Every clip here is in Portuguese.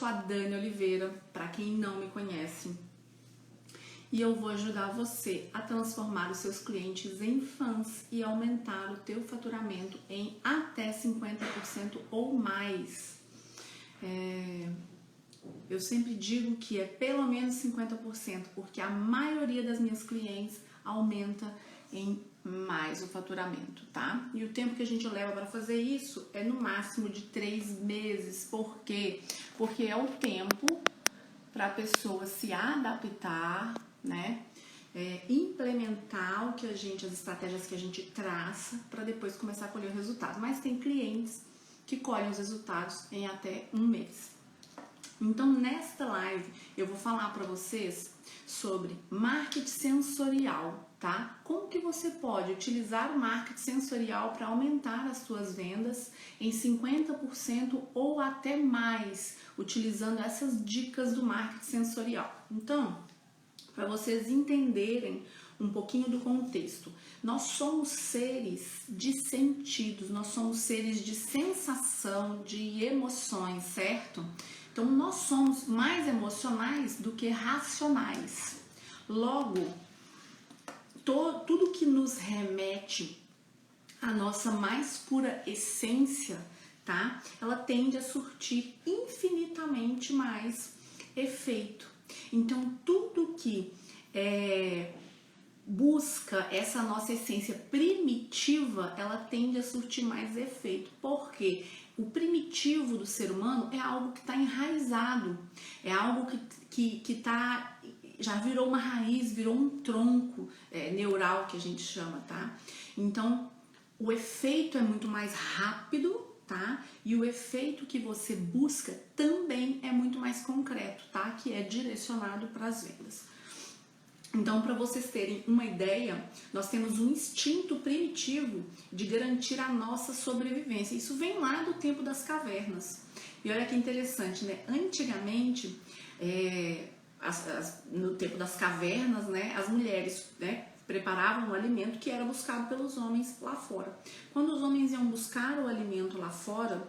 sou a Dani Oliveira, para quem não me conhece, e eu vou ajudar você a transformar os seus clientes em fãs e aumentar o teu faturamento em até 50% ou mais. Eu sempre digo que é pelo menos 50%, porque a maioria das minhas clientes aumenta em mais o faturamento, tá? E o tempo que a gente leva para fazer isso é no máximo de 3 meses. Por quê? Porque é o tempo para a pessoa se adaptar, né? Implementar as estratégias que a gente traça para depois começar a colher o resultado. Mas tem clientes que colhem os resultados em até 1 mês. Então, nesta live, eu vou falar para vocês sobre marketing sensorial, tá? Como que você pode utilizar o marketing sensorial para aumentar as suas vendas em 50% ou até mais, utilizando essas dicas do marketing sensorial. Então, para vocês entenderem um pouquinho do contexto, nós somos seres de sentidos, nós somos seres de sensação, de emoções, certo? Então, nós somos mais emocionais do que racionais. Logo, tudo que nos remete à nossa mais pura essência, tá? Ela tende a surtir infinitamente mais efeito. Então, tudo que busca essa nossa essência primitiva, ela tende a surtir mais efeito. Por quê? O primitivo do ser humano é algo que está enraizado, é algo que já virou uma raiz, virou um tronco neural, que a gente chama, tá? Então, o efeito é muito mais rápido, tá? E o efeito que você busca também é muito mais concreto, tá? Que é direcionado para as vendas. Então, para vocês terem uma ideia, nós temos um instinto primitivo de garantir a nossa sobrevivência. Isso vem lá do tempo das cavernas. E olha que interessante, né? Antigamente, no tempo das cavernas, né, as mulheres, né, preparavam o alimento que era buscado pelos homens lá fora. Quando os homens iam buscar o alimento lá fora,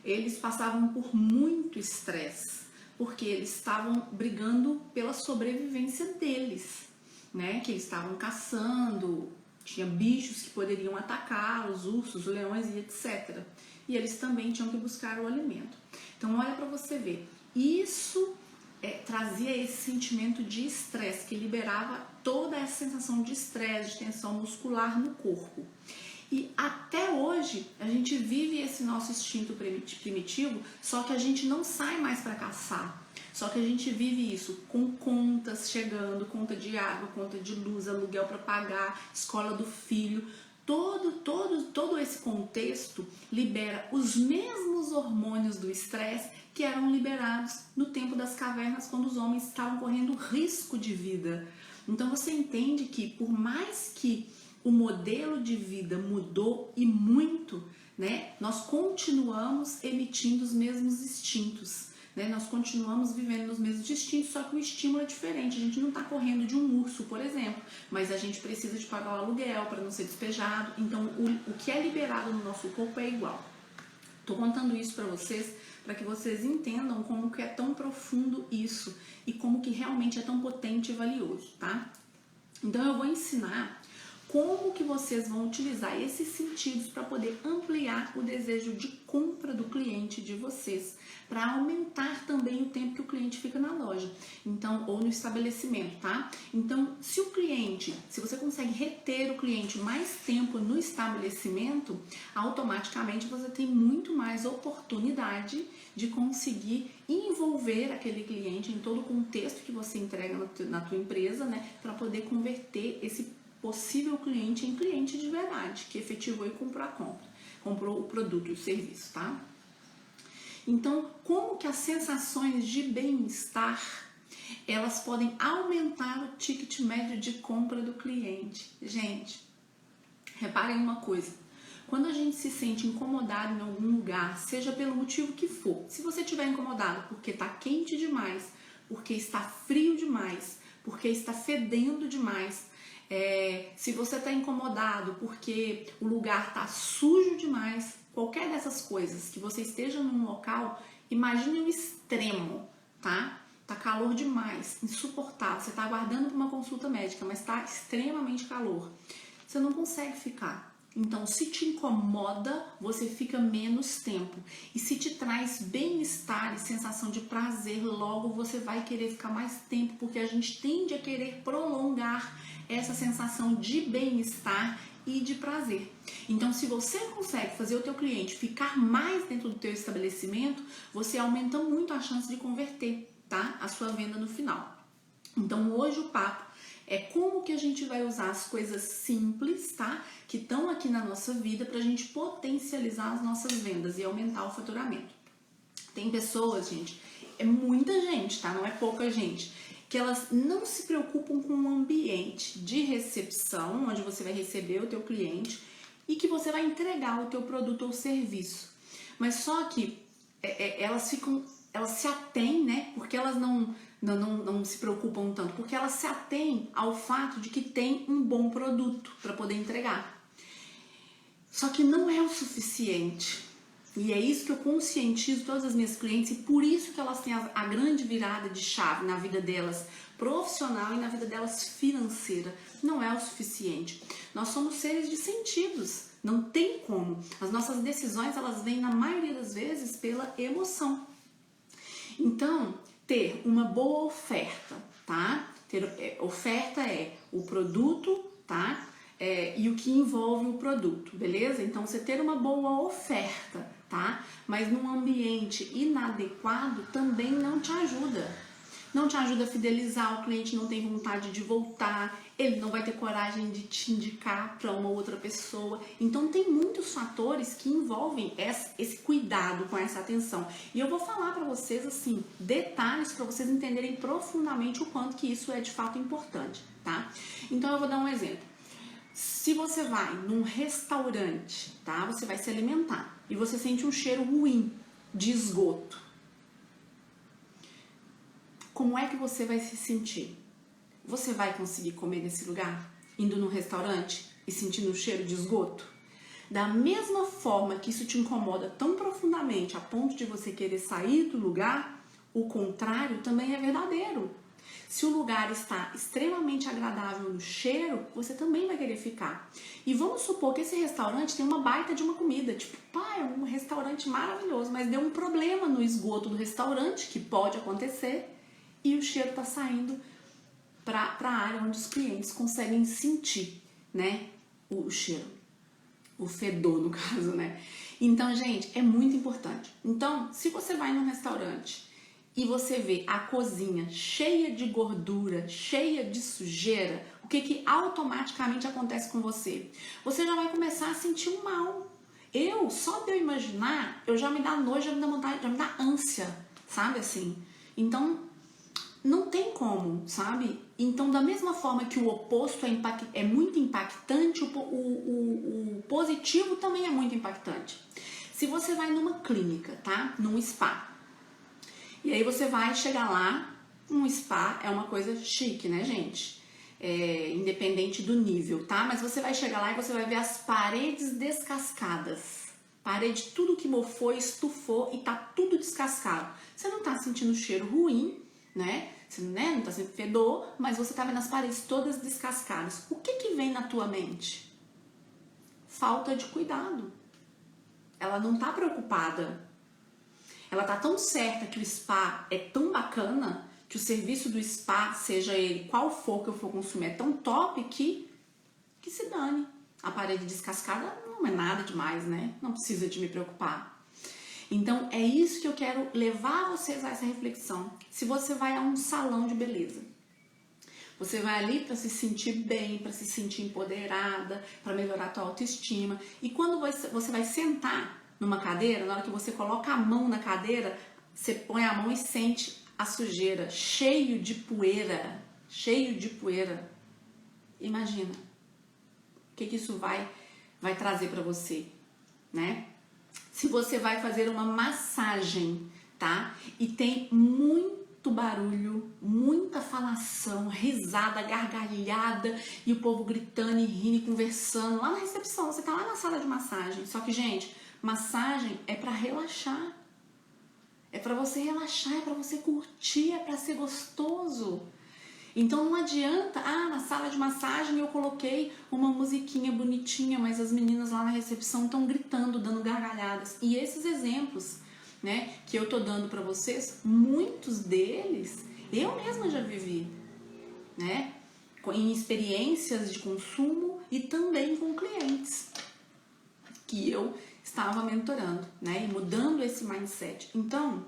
eles passavam por muito estresse, porque eles estavam brigando pela sobrevivência deles, né? Que eles estavam caçando, tinha bichos que poderiam atacá-los, ursos, leões e etc. E eles também tinham que buscar o alimento. Então, olha para você ver, isso trazia esse sentimento de estresse, que liberava toda essa sensação de estresse, de tensão muscular no corpo. E até hoje a gente vive esse nosso instinto primitivo, só que a gente não sai mais para caçar. Só que a gente vive isso com contas chegando, conta de água, conta de luz, aluguel para pagar, escola do filho. Todo esse contexto libera os mesmos hormônios do estresse que eram liberados no tempo das cavernas, quando os homens estavam correndo risco de vida. Então você entende que, por mais que o modelo de vida mudou e muito, né? Nós continuamos emitindo os mesmos instintos, né? Nós continuamos vivendo nos mesmos instintos, só que o estímulo é diferente. A gente não está correndo de um urso, por exemplo, mas a gente precisa de pagar o aluguel para não ser despejado. Então, o que é liberado no nosso corpo é igual. Estou contando isso para vocês, para que vocês entendam como que é tão profundo isso e como que realmente é tão potente e valioso, tá? Então, eu vou ensinar como que vocês vão utilizar esses sentidos para poder ampliar o desejo de compra do cliente de vocês, para aumentar também o tempo que o cliente fica na loja, então, ou no estabelecimento, tá? Então, se você consegue reter o cliente mais tempo no estabelecimento, automaticamente você tem muito mais oportunidade de conseguir envolver aquele cliente em todo o contexto que você entrega na tua empresa, né, para poder converter esse possível cliente em cliente de verdade, que efetivou e comprou o produto e o serviço, tá? Então, como que as sensações de bem-estar, elas podem aumentar o ticket médio de compra do cliente? Gente, reparem uma coisa, quando a gente se sente incomodado em algum lugar, seja pelo motivo que for, se você estiver incomodado porque está quente demais, porque está frio demais, porque está fedendo demais, se você está incomodado porque o lugar está sujo demais, qualquer dessas coisas, que você esteja num local Imagine o extremo, tá? Tá calor demais, insuportável. Você tá aguardando por uma consulta médica, mas tá extremamente calor. Você não consegue ficar. Então, se te incomoda, você fica menos tempo. E se te traz bem-estar e sensação de prazer, logo você vai querer ficar mais tempo, porque a gente tende a querer prolongar essa sensação de bem-estar e de prazer. Então, se você consegue fazer o teu cliente ficar mais dentro do teu estabelecimento, você aumenta muito a chance de converter, tá? A sua venda no final. Então, hoje o papo é como que a gente vai usar as coisas simples, tá? Que estão aqui na nossa vida para a gente potencializar as nossas vendas e aumentar o faturamento. Tem pessoas, gente, é muita gente, tá? Não é pouca gente, que elas não se preocupam com o ambiente de recepção, onde você vai receber o teu cliente e que você vai entregar o teu produto ou serviço. Mas só que elas se atêm, né? Porque elas não se preocupam tanto, porque elas se atêm ao fato de que tem um bom produto para poder entregar. Só que não é o suficiente. E é isso que eu conscientizo todas as minhas clientes, e por isso que elas têm a grande virada de chave na vida delas profissional e na vida delas financeira. Não é o suficiente. Nós somos seres de sentidos. Não tem como. As nossas decisões, elas vêm na maioria das vezes pela emoção. Então, ter uma boa oferta, tá? Oferta é o produto, tá? E o que envolve o produto, beleza? Então, você ter uma boa oferta, tá? Mas num ambiente inadequado também não te ajuda. Não te ajuda a fidelizar, o cliente não tem vontade de voltar, ele não vai ter coragem de te indicar para uma outra pessoa. Então tem muitos fatores que envolvem esse cuidado com essa atenção. E eu vou falar para vocês assim, detalhes para vocês entenderem profundamente o quanto que isso é de fato importante, tá? Então eu vou dar um exemplo. Se você vai num restaurante, tá? Você vai se alimentar e você sente um cheiro ruim de esgoto. Como é que você vai se sentir? Você vai conseguir comer nesse lugar? Indo num restaurante e sentindo o cheiro de esgoto? Da mesma forma que isso te incomoda tão profundamente a ponto de você querer sair do lugar, o contrário também é verdadeiro. Se o lugar está extremamente agradável no cheiro, você também vai querer ficar. E vamos supor que esse restaurante tem uma baita de uma comida, tipo, é um restaurante maravilhoso, mas deu um problema no esgoto do restaurante, que pode acontecer, e o cheiro está saindo para a área onde os clientes conseguem sentir, né, o cheiro, o fedor no caso, né? Então, gente, é muito importante. Então, se você vai num restaurante e você vê a cozinha cheia de gordura, cheia de sujeira, o que automaticamente acontece com você? Você já vai começar a sentir um mal. Só de eu imaginar, eu já me dá nojo, já me dá vontade, já me dá ânsia, sabe assim? Então, não tem como, sabe? Então, da mesma forma que o oposto é muito impactante, o positivo também é muito impactante. Se você vai numa clínica, tá? Num spa, e aí você vai chegar lá, um spa é uma coisa chique, né, gente? Independente do nível, tá? Mas você vai chegar lá e você vai ver as paredes descascadas. Parede, tudo que mofou, estufou e tá tudo descascado. Você não tá sentindo cheiro ruim, né? Você não tá sentindo fedor, mas você tá vendo as paredes todas descascadas. O que vem na tua mente? Falta de cuidado. Ela não tá preocupada. Ela tá tão certa que o spa é tão bacana, que o serviço do spa, seja ele qual for que eu for consumir, é tão top que se dane. A parede descascada não é nada demais, né? Não precisa de me preocupar. Então, é isso que eu quero levar vocês a essa reflexão. Se você vai a um salão de beleza, você vai ali para se sentir bem, para se sentir empoderada, para melhorar a tua autoestima. E quando você vai sentar numa cadeira, na hora que você coloca a mão na cadeira, você põe a mão e sente a sujeira, cheio de poeira. Imagina o que isso vai trazer para você, né? Se você vai fazer uma massagem, tá? E tem muito barulho, muita falação, risada, gargalhada e o povo gritando e rindo e conversando lá na recepção. Você tá lá na sala de massagem. Só que, gente, massagem é para relaxar. É para você relaxar, é para você curtir, é para ser gostoso. Então não adianta, na sala de massagem eu coloquei uma musiquinha bonitinha, mas as meninas lá na recepção estão gritando, dando gargalhadas. E esses exemplos, né, que eu tô dando para vocês, muitos deles eu mesma já vivi, né, em experiências de consumo e também com clientes que eu estava mentorando, né, e mudando esse mindset. Então,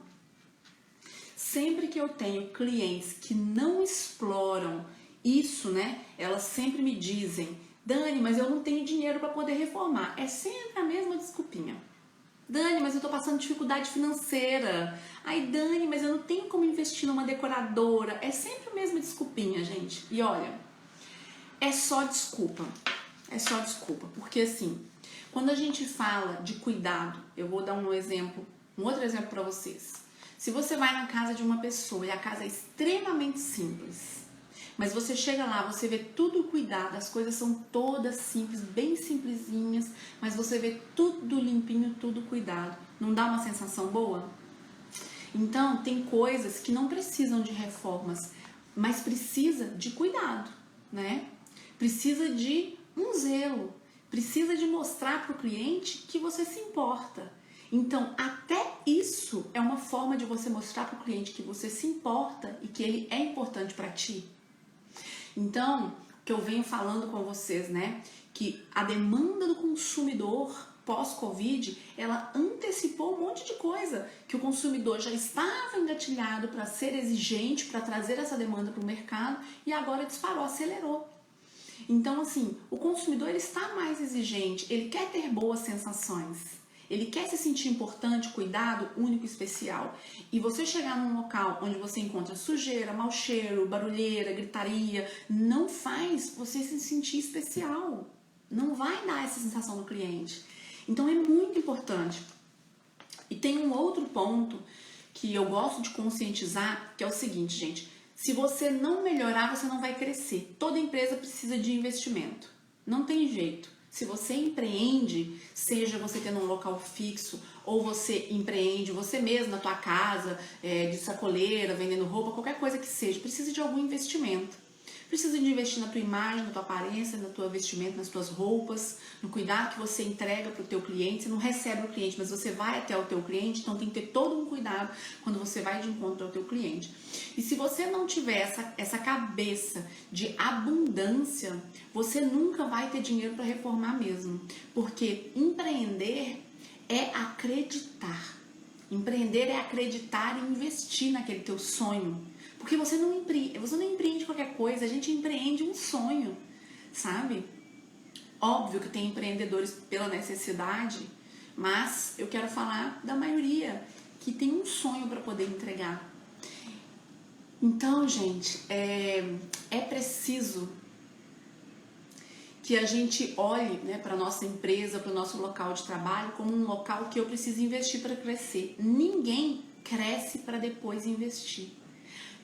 sempre que eu tenho clientes que não exploram isso, né, elas sempre me dizem: Dani, mas eu não tenho dinheiro para poder reformar. É sempre a mesma desculpinha. Dani, mas eu tô passando dificuldade financeira. Ai, Dani, mas eu não tenho como investir numa decoradora. É sempre a mesma desculpinha, gente. E olha, é só desculpa. É só desculpa. Porque assim, quando a gente fala de cuidado, eu vou dar um outro exemplo para vocês. Se você vai na casa de uma pessoa e a casa é extremamente simples, mas você chega lá, você vê tudo cuidado, as coisas são todas simples, bem simplesinhas, mas você vê tudo limpinho, tudo cuidado. Não dá uma sensação boa? Então, tem coisas que não precisam de reformas, mas precisa de cuidado, né? Precisa de um zelo, precisa de mostrar para o cliente que você se importa. Então, até isso é uma forma de você mostrar para o cliente que você se importa e que ele é importante para ti. Então, o que eu venho falando com vocês, né, que a demanda do consumidor pós-Covid, ela antecipou um monte de coisa, que o consumidor já estava engatilhado para ser exigente, para trazer essa demanda para o mercado e agora disparou, acelerou. Então, assim, o consumidor ele está mais exigente, ele quer ter boas sensações. Ele quer se sentir importante, cuidado, único, especial. E você chegar num local onde você encontra sujeira, mau cheiro, barulheira, gritaria, não faz você se sentir especial. Não vai dar essa sensação no cliente. Então é muito importante. E tem um outro ponto que eu gosto de conscientizar, que é o seguinte, gente. Se você não melhorar, você não vai crescer. Toda empresa precisa de investimento. Não tem jeito. Se você empreende, seja você tendo um local fixo ou você empreende você mesmo na tua casa, de sacoleira, vendendo roupa, qualquer coisa que seja, precisa de algum investimento. Precisa de investir na tua imagem, na tua aparência, no teu vestimento, nas tuas roupas, no cuidado que você entrega para o teu cliente. Você não recebe o cliente, mas você vai até o teu cliente, então tem que ter todo um cuidado quando você vai de encontro ao teu cliente. E se você não tiver essa cabeça de abundância, você nunca vai ter dinheiro para reformar mesmo. Porque empreender é acreditar. Empreender é acreditar e investir naquele teu sonho. Porque você não empreende qualquer coisa, a gente empreende um sonho, sabe? Óbvio que tem empreendedores pela necessidade, mas eu quero falar da maioria que tem um sonho para poder entregar. Então, gente, é preciso que a gente olhe, né, para a nossa empresa, para o nosso local de trabalho, como um local que eu preciso investir para crescer. Ninguém cresce para depois investir.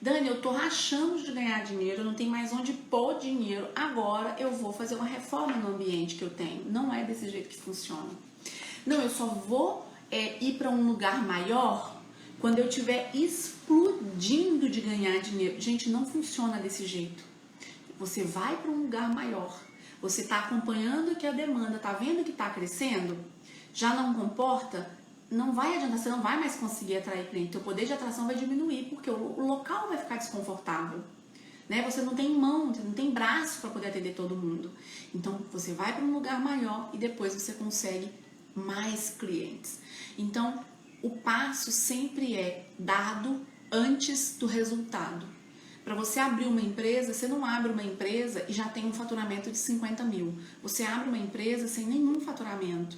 Dani, eu tô rachando de ganhar dinheiro, eu não tenho mais onde pôr dinheiro, agora eu vou fazer uma reforma no ambiente que eu tenho. Não é desse jeito que funciona. Não, eu só vou ir para um lugar maior quando eu estiver explodindo de ganhar dinheiro. Gente, não funciona desse jeito. Você vai para um lugar maior, você está acompanhando que a demanda, tá vendo que está crescendo, já não comporta, não vai adiantar, você não vai mais conseguir atrair cliente, o poder de atração vai diminuir, porque o local vai ficar desconfortável, né? Você não tem mão, você não tem braço para poder atender todo mundo. Então, você vai para um lugar maior e depois você consegue mais clientes. Então, o passo sempre é dado antes do resultado. Para você abrir uma empresa, você não abre uma empresa e já tem um faturamento de 50 mil. Você abre uma empresa sem nenhum faturamento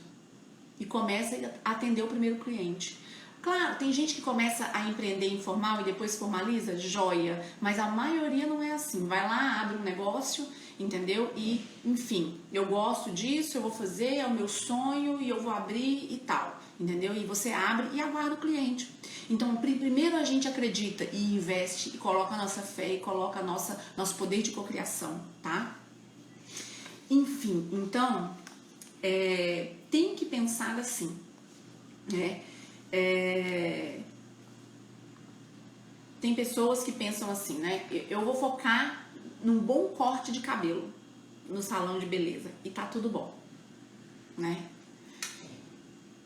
e começa a atender o primeiro cliente. Claro, tem gente que começa a empreender informal e depois formaliza, joia, mas a maioria não é assim. Vai lá, abre um negócio, entendeu? E, enfim, eu gosto disso, eu vou fazer, é o meu sonho e eu vou abrir e tal, entendeu? E você abre e aguarda o cliente. Então, primeiro a gente acredita e investe e coloca a nossa fé e coloca nosso poder de cocriação, tá? Enfim, então, tem que pensar assim, né? tem pessoas que pensam assim, né? Eu vou focar num bom corte de cabelo no salão de beleza e tá tudo bom, né?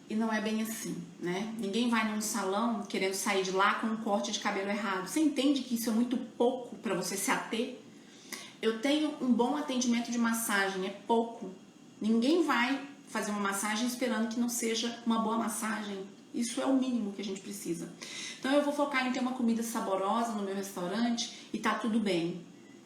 E não é bem assim, né? Ninguém vai num salão querendo sair de lá com um corte de cabelo errado. Você entende que isso é muito pouco para você se ater? Eu tenho um bom atendimento de massagem, é pouco. Ninguém vai fazer uma massagem esperando que não seja uma boa massagem. Isso é o mínimo que a gente precisa. Então eu vou focar em ter uma comida saborosa no meu restaurante e tá tudo bem.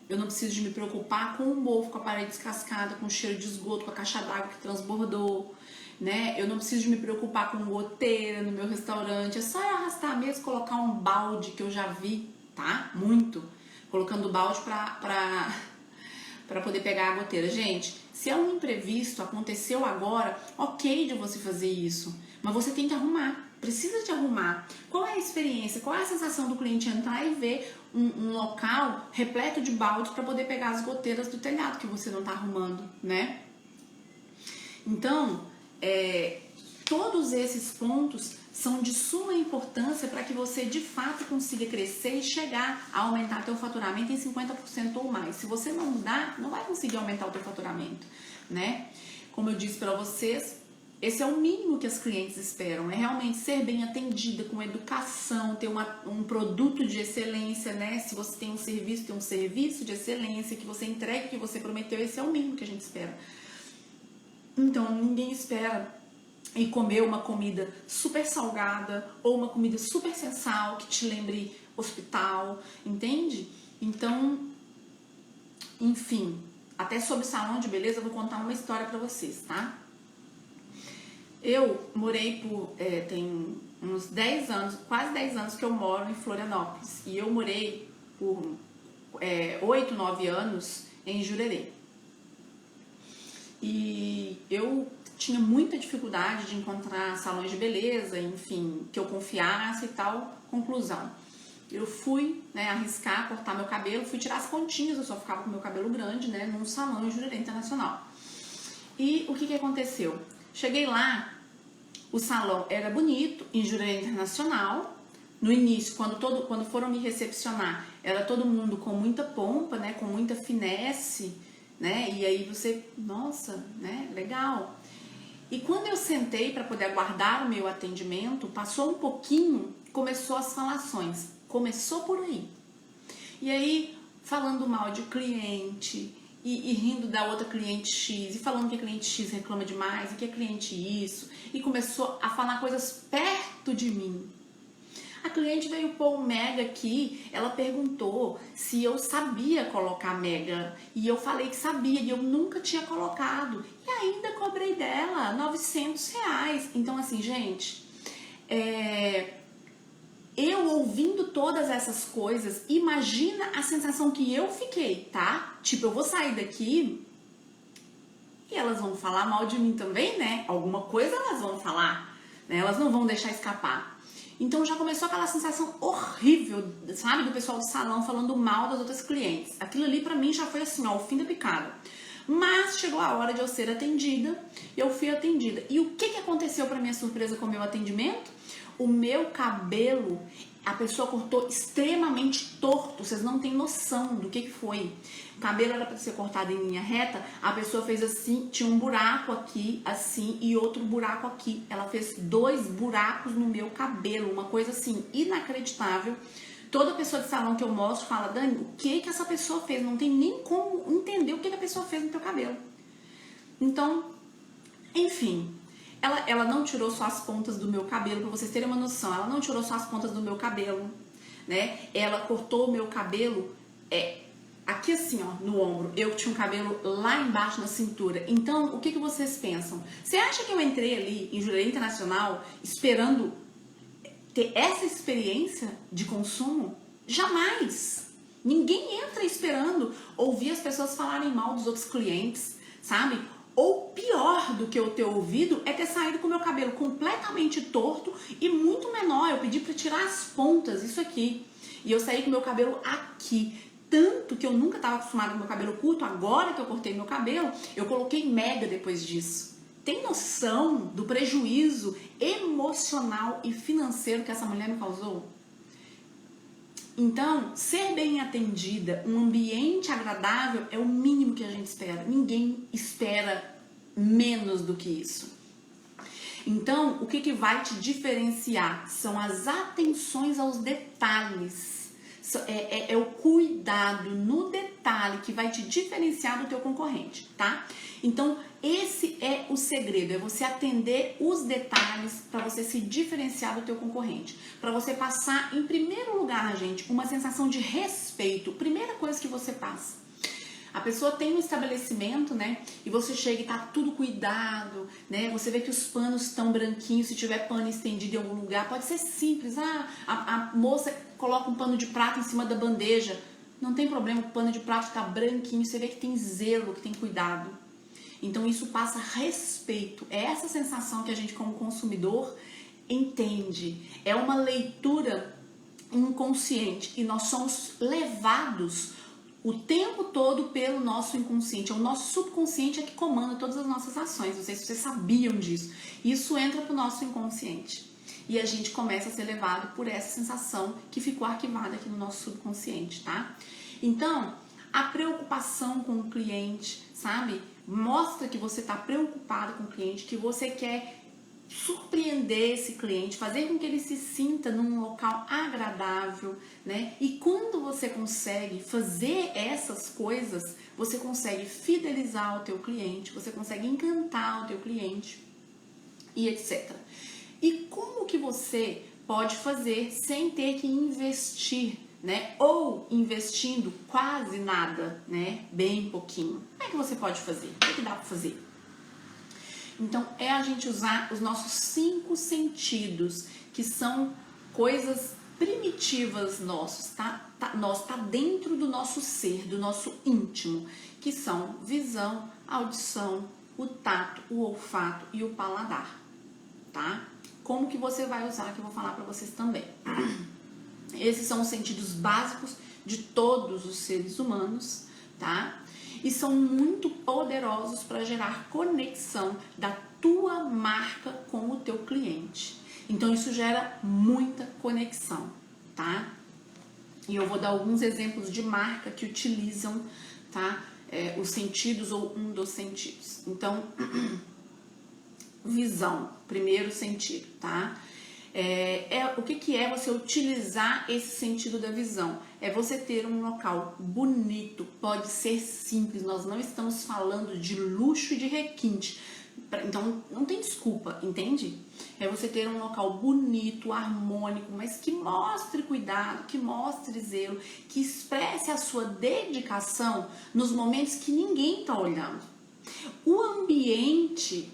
Eu não preciso de me preocupar com o mofo, com a parede descascada, com o cheiro de esgoto, com a caixa d'água que transbordou, né? Eu não preciso de me preocupar com goteira no meu restaurante. É só eu arrastar mesmo, colocar um balde, que eu já vi, tá? Muito. Colocando o balde pra poder pegar a goteira. Gente, se é um imprevisto, aconteceu agora, ok de você fazer isso. Mas você tem que arrumar. Precisa de arrumar. Qual é a experiência? Qual é a sensação do cliente entrar e ver um local repleto de balde para poder pegar as goteiras do telhado que você não está arrumando, né? Então, todos esses pontos são de suma importância para que você de fato consiga crescer e chegar a aumentar teu faturamento em 50% ou mais. Se você não mudar, não vai conseguir aumentar o teu faturamento, né? Como eu disse para vocês, esse é o mínimo que as clientes esperam, é realmente ser bem atendida, com educação, ter um produto de excelência, né? Se você tem um serviço de excelência, que você entregue o que você prometeu, esse é o mínimo que a gente espera. Então, ninguém espera ir comer uma comida super salgada ou uma comida super sem sal, que te lembre hospital, entende? Então, enfim, até sobre salão de beleza eu vou contar uma história pra vocês, tá? Eu morei tem uns 10 anos, quase 10 anos que eu moro em Florianópolis. E eu morei por 8, 9 anos em Jurerê. E eu tinha muita dificuldade de encontrar salões de beleza, enfim, que eu confiasse e tal. Conclusão, eu fui arriscar, cortar meu cabelo, fui tirar as pontinhas, eu só ficava com meu cabelo grande, né, num salão em Jurerê Internacional. E o que aconteceu? Cheguei lá, o salão era bonito, em Jurerê Internacional. No início, quando foram me recepcionar, era todo mundo com muita pompa, né, com muita finesse, né? E aí você, nossa, né, legal. E quando eu sentei para poder aguardar o meu atendimento, passou um pouquinho, começou as falações. Começou por aí. E aí, falando mal de cliente, e rindo da outra cliente X, e falando que a cliente X reclama demais, e que a cliente isso, e começou a falar coisas perto de mim. A cliente veio pôr um mega aqui, ela perguntou se eu sabia colocar mega, e eu falei que sabia, e eu nunca tinha colocado, e ainda cobrei dela R$900. Então assim, gente, eu ouvindo todas essas coisas, imagina a sensação que eu fiquei, tá? Tipo, eu vou sair daqui e elas vão falar mal de mim também, né? Alguma coisa elas vão falar, né? Elas não vão deixar escapar. Então já começou aquela sensação horrível, sabe? Do pessoal do salão falando mal das outras clientes. Aquilo ali pra mim já foi assim, ó, o fim da picada. Mas chegou a hora de eu ser atendida, e eu fui atendida. E o que aconteceu pra minha surpresa com o meu atendimento? O meu cabelo, a pessoa cortou extremamente torto, vocês não têm noção do que foi. O cabelo era para ser cortado em linha reta, a pessoa fez assim, tinha um buraco aqui, assim, e outro buraco aqui. Ela fez 2 buracos no meu cabelo, uma coisa assim, inacreditável. Toda pessoa de salão que eu mostro fala, Dani, o que essa pessoa fez? Não tem nem como entender o que a pessoa fez no teu cabelo. Então, enfim... Ela não tirou só as pontas do meu cabelo, pra vocês terem uma noção, ela não tirou só as pontas do meu cabelo, né? Ela cortou o meu cabelo aqui assim, ó, no ombro. Eu tinha um cabelo lá embaixo na cintura. Então, o que vocês pensam? Você acha que eu entrei ali em Jurerê Internacional esperando ter essa experiência de consumo? Jamais! Ninguém entra esperando ouvir as pessoas falarem mal dos outros clientes, sabe? Ou pior do que eu ter ouvido é ter saído com o meu cabelo completamente torto e muito menor. Eu pedi para tirar as pontas, isso aqui. E eu saí com o meu cabelo aqui. Tanto que eu nunca estava acostumada com meu cabelo curto. Agora que eu cortei meu cabelo, eu coloquei mega depois disso. Tem noção do prejuízo emocional e financeiro que essa mulher me causou? Então, ser bem atendida, um ambiente agradável é o mínimo que a gente espera. Ninguém espera menos do que isso. Então, o que vai te diferenciar são as atenções aos detalhes. É o cuidado no detalhe que vai te diferenciar do teu concorrente, tá? Então, esse é o segredo, é você atender os detalhes para você se diferenciar do teu concorrente. Para você passar, em primeiro lugar, gente, uma sensação de respeito. Primeira coisa que você passa. A pessoa tem um estabelecimento, né? E você chega e tá tudo cuidado, né? Você vê que os panos estão branquinhos, se tiver pano estendido em algum lugar, pode ser simples. A moça coloca um pano de prato em cima da bandeja. Não tem problema, o pano de prato tá branquinho, você vê que tem zelo, que tem cuidado. Então isso passa respeito. É essa sensação que a gente como consumidor entende. É uma leitura inconsciente e nós somos levados o tempo todo pelo nosso inconsciente. É o nosso subconsciente que comanda todas as nossas ações. Não sei se vocês sabiam disso. Isso entra pro nosso inconsciente. E a gente começa a ser levado por essa sensação que ficou arquivada aqui no nosso subconsciente, tá? Então, a preocupação com o cliente, sabe? Mostra que você está preocupado com o cliente, que você quer surpreender esse cliente, fazer com que ele se sinta num local agradável, né? E quando você consegue fazer essas coisas, você consegue fidelizar o teu cliente, você consegue encantar o teu cliente e etc. E como que você pode fazer sem ter que investir, né? Ou investindo quase nada, né? Bem pouquinho. Como é que você pode fazer? O que dá para fazer? Então, é a gente usar os nossos 5 sentidos, que são coisas primitivas nossos, tá? Tá dentro do nosso ser, do nosso íntimo, que são visão, audição, o tato, o olfato e o paladar, tá? Como que você vai usar, que eu vou falar para vocês também. Esses são os sentidos básicos de todos os seres humanos, tá? E são muito poderosos para gerar conexão da tua marca com o teu cliente. Então isso gera muita conexão, tá? E eu vou dar alguns exemplos de marca que utilizam, tá? Os sentidos ou um dos sentidos. Então, visão, primeiro sentido, tá? O que é você utilizar esse sentido da visão? É você ter um local bonito, pode ser simples, nós não estamos falando de luxo e de requinte, então não tem desculpa, entende? É você ter um local bonito, harmônico, mas que mostre cuidado, que mostre zelo, que expresse a sua dedicação nos momentos que ninguém está olhando. O ambiente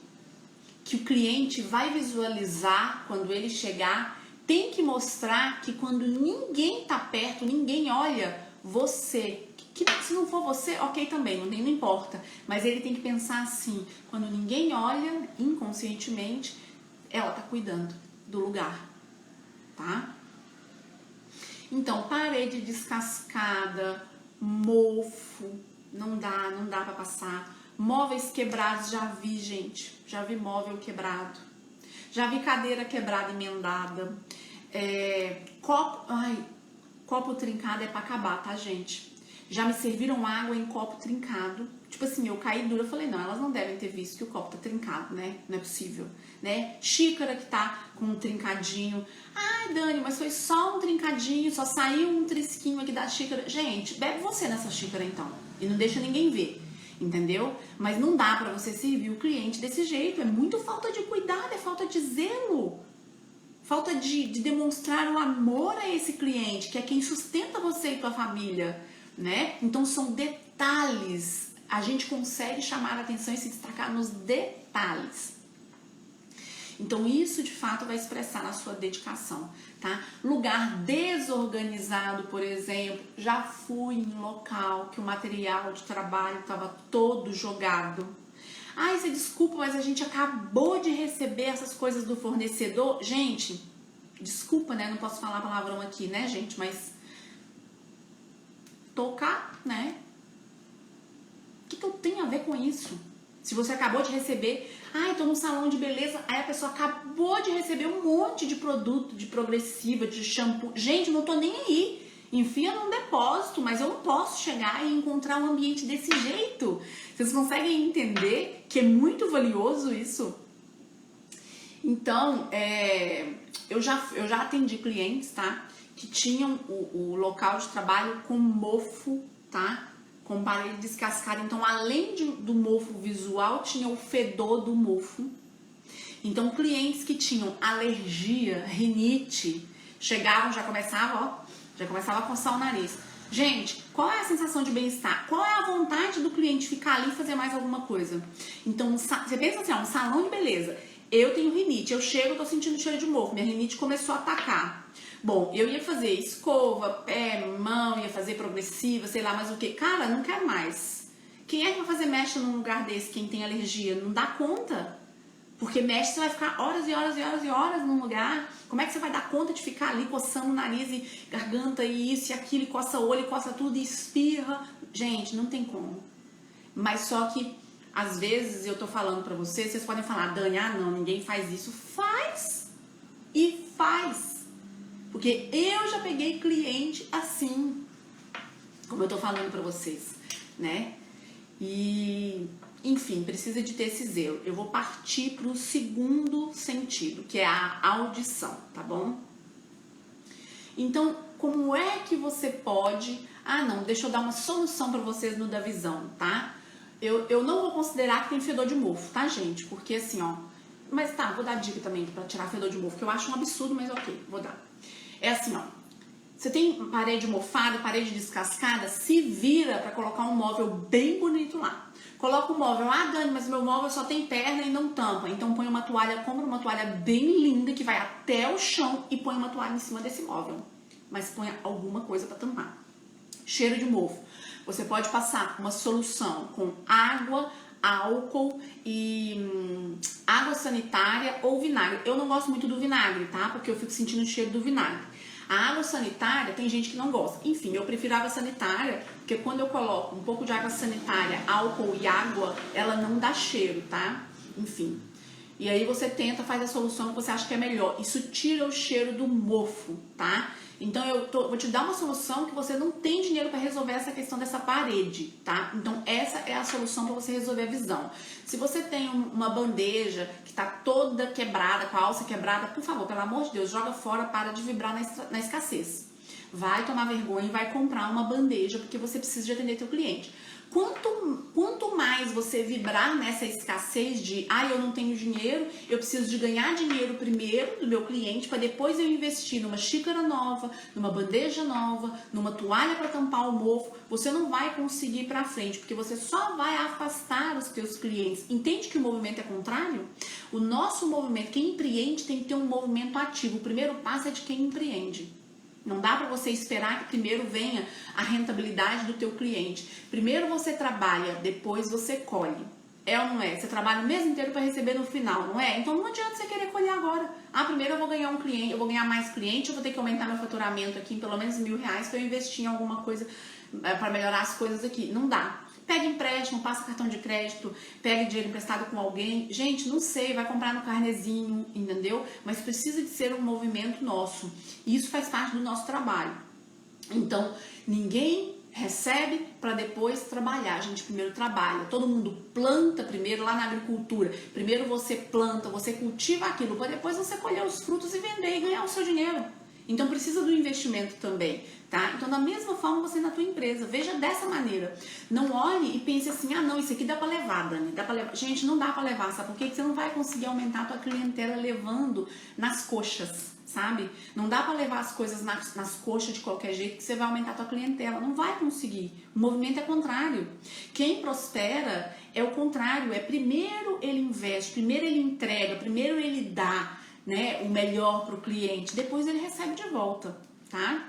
que o cliente vai visualizar quando ele chegar tem que mostrar que quando ninguém tá perto, ninguém olha, você, que se não for você, ok também, não importa, mas ele tem que pensar assim, quando ninguém olha, inconscientemente, ela tá cuidando do lugar, tá? Então, parede descascada, mofo, não dá pra passar. Móveis quebrados, já vi, gente. Já vi móvel quebrado. Já vi cadeira quebrada, emendada. Copo trincado é pra acabar, tá, gente? Já me serviram água em copo trincado. Tipo assim, eu caí dura, eu falei, não, elas não devem ter visto que o copo tá trincado, né? Não é possível, né? Xícara que tá com um trincadinho. Ai, Dani, mas foi só um trincadinho, só saiu um trisquinho aqui da xícara. Gente, bebe você nessa xícara, então. E não deixa ninguém ver. Entendeu? Mas não dá pra você servir o cliente desse jeito. É muito falta de cuidado, é falta de zelo. Falta de demonstrar o amor a esse cliente, que é quem sustenta você e tua família, né? Então são detalhes. A gente consegue chamar a atenção e se destacar nos detalhes. Então isso de fato vai expressar a sua dedicação, tá? Lugar desorganizado, por exemplo, já fui em local que o material de trabalho estava todo jogado. Ai, você desculpa, mas a gente acabou de receber essas coisas do fornecedor. Gente, desculpa, né? Não posso falar palavrão aqui, né, gente? Mas tocar, né? O que eu tenho a ver com isso? Se você acabou de receber, tô no salão de beleza, aí a pessoa acabou de receber um monte de produto, de progressiva, de shampoo. Gente, não tô nem aí. enfia num depósito, mas eu não posso chegar e encontrar um ambiente desse jeito. Vocês conseguem entender que é muito valioso isso? Então, eu já atendi clientes, tá? Que tinham o local de trabalho com mofo, tá? Com parede descascada. Então, além do mofo visual, tinha o fedor do mofo. Então, clientes que tinham alergia, rinite, chegavam, já começava a coçar o nariz. Gente, qual é a sensação de bem-estar? Qual é a vontade do cliente ficar ali e fazer mais alguma coisa? Então, você pensa assim, ó, um salão de beleza. Eu tenho rinite, eu chego, tô sentindo cheiro de mofo, minha rinite começou a atacar. Bom, eu ia fazer escova, pé, mão, ia fazer progressiva, sei lá mais o que. Cara, não quero mais. Quem é que vai fazer mecha num lugar desse, quem tem alergia? Não dá conta. Porque mexe, você vai ficar horas e horas e horas e horas num lugar. Como é que você vai dar conta de ficar ali coçando o nariz e garganta e isso e aquilo, e coça o olho, e coça tudo e espirra? Gente, não tem como. Mas só que, às vezes, eu tô falando pra vocês podem falar, Dani, não, ninguém faz isso. Faz! E faz! Porque eu já peguei cliente assim, como eu tô falando pra vocês, né? E... enfim, precisa de ter esse zelo. Eu vou partir para o segundo sentido, que é a audição, tá bom? Então, como é que você pode... não, deixa eu dar uma solução para vocês no da visão, tá? Eu não vou considerar que tem fedor de mofo, tá, gente? Porque assim, ó... mas tá, vou dar dica também para tirar fedor de mofo, que eu acho um absurdo, mas ok, vou dar. É assim, ó... você tem parede mofada, parede descascada, se vira para colocar um móvel bem bonito lá. Coloca o móvel, Dani, mas meu móvel só tem perna e não tampa. Então põe uma toalha, compra uma toalha bem linda que vai até o chão e põe uma toalha em cima desse móvel. Mas põe alguma coisa para tampar. Cheiro de mofo. Você pode passar uma solução com água, álcool e água sanitária ou vinagre. Eu não gosto muito do vinagre, tá? Porque eu fico sentindo o cheiro do vinagre. A água sanitária, tem gente que não gosta. Enfim, eu prefiro água sanitária, porque quando eu coloco um pouco de água sanitária, álcool e água, ela não dá cheiro, tá? Enfim. E aí você tenta, faz a solução que você acha que é melhor. Isso tira o cheiro do mofo, tá? Então vou te dar uma solução que você não tem dinheiro para resolver essa questão dessa parede, tá? Então essa é a solução para você resolver a visão. Se você tem uma bandeja que tá toda quebrada, com a alça quebrada, por favor, pelo amor de Deus, joga fora, para de vibrar na escassez. Vai tomar vergonha e vai comprar uma bandeja, porque você precisa de atender teu cliente. Quanto mais você vibrar nessa escassez de eu não tenho dinheiro, eu preciso de ganhar dinheiro primeiro do meu cliente para depois eu investir numa xícara nova, numa bandeja nova, numa toalha para tampar o mofo, você não vai conseguir ir para frente, porque você só vai afastar os teus clientes. Entende que o movimento é contrário? O nosso movimento, quem empreende tem que ter um movimento ativo. O primeiro passo é de quem empreende. Não dá para você esperar que primeiro venha a rentabilidade do teu cliente. Primeiro você trabalha, depois você colhe. É ou não é? Você trabalha o mês inteiro para receber no final, não é? Então não adianta você querer colher agora. Primeiro eu vou ganhar um cliente, eu vou ganhar mais cliente, eu vou ter que aumentar meu faturamento aqui em pelo menos R$1.000 para eu investir em alguma coisa para melhorar as coisas aqui. Não dá. Pega empréstimo, passa cartão de crédito, pega dinheiro emprestado com alguém. Gente, não sei, vai comprar no carnezinho, entendeu? Mas precisa de ser um movimento nosso. E isso faz parte do nosso trabalho. Então, ninguém recebe para depois trabalhar. A gente primeiro trabalha. Todo mundo planta primeiro lá na agricultura. Primeiro você planta, você cultiva aquilo, para depois você colher os frutos e vender e ganhar o seu dinheiro. Então precisa do investimento também, tá? Então da mesma forma você na tua empresa, veja dessa maneira. Não olhe e pense assim, não, isso aqui dá para levar, Dani, dá para levar. Gente, não dá para levar, sabe por quê? Porque você não vai conseguir aumentar a tua clientela levando nas coxas, sabe? Não dá para levar as coisas nas coxas de qualquer jeito que você vai aumentar a tua clientela, não vai conseguir. O movimento é contrário. Quem prospera é o contrário, é primeiro ele investe, primeiro ele entrega, primeiro ele dá, né, o melhor para o cliente, depois ele recebe de volta, tá?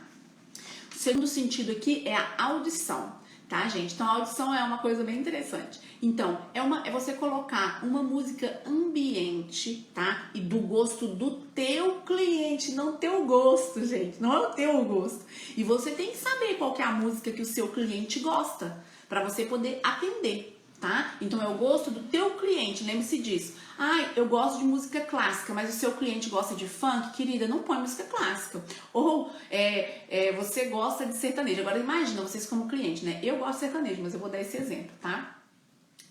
O segundo sentido aqui é a audição, tá, gente? Então a audição é uma coisa bem interessante. Então, é você colocar uma música ambiente, tá? E do gosto do teu cliente, não teu gosto, gente, não é o teu gosto. E você tem que saber qual que é a música que o seu cliente gosta, para você poder atender. tá? Então é o gosto do teu cliente, lembre-se disso. Ai, eu gosto de música clássica, mas o seu cliente gosta de funk, querida, não põe música clássica. Ou você gosta de sertanejo. Agora imagina vocês como cliente, né? Eu gosto de sertanejo, mas eu vou dar esse exemplo, tá?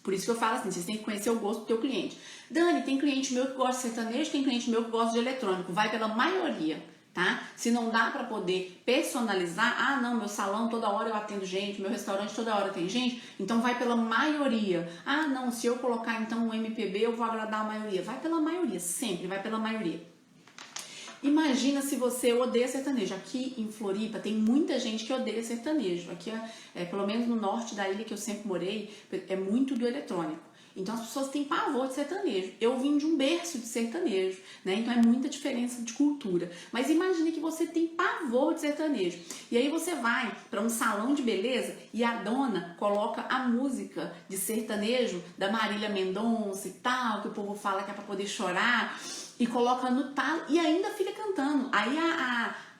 Por isso que eu falo assim, vocês têm que conhecer o gosto do teu cliente. Dani, tem cliente meu que gosta de sertanejo, tem cliente meu que gosta de eletrônico. Vai pela maioria, tá? Se não dá pra poder personalizar, ah não, meu salão toda hora eu atendo gente, meu restaurante toda hora tem gente, então vai pela maioria. Ah não, se eu colocar então um MPB eu vou agradar a maioria. Vai pela maioria, sempre vai pela maioria. Imagina se você odeia sertanejo. Aqui em Floripa tem muita gente que odeia sertanejo. Aqui, pelo menos no norte da ilha que eu sempre morei, é muito do eletrônico. Então as pessoas têm pavor de sertanejo. Eu vim de um berço de sertanejo, né? Então é muita diferença de cultura. Mas imagine que você tem pavor de sertanejo. E aí você vai para um salão de beleza e a dona coloca a música de sertanejo da Marília Mendonça e tal, que o povo fala que é para poder chorar, e coloca no talo e ainda fica cantando. Aí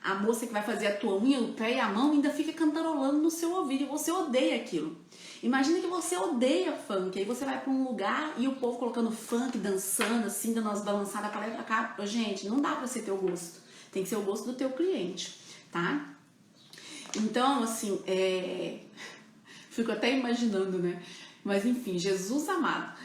a moça que vai fazer a tua unha, o pé e a mão ainda fica cantarolando no seu ouvido e você odeia aquilo. Imagina que você odeia funk, aí você vai para um lugar e o povo colocando funk, dançando, assim, dando umas balançadas pra lá e pra cá. Gente, não dá pra ser teu gosto. Tem que ser o gosto do teu cliente, tá? Então, assim, fico até imaginando, né? Mas enfim, Jesus amado,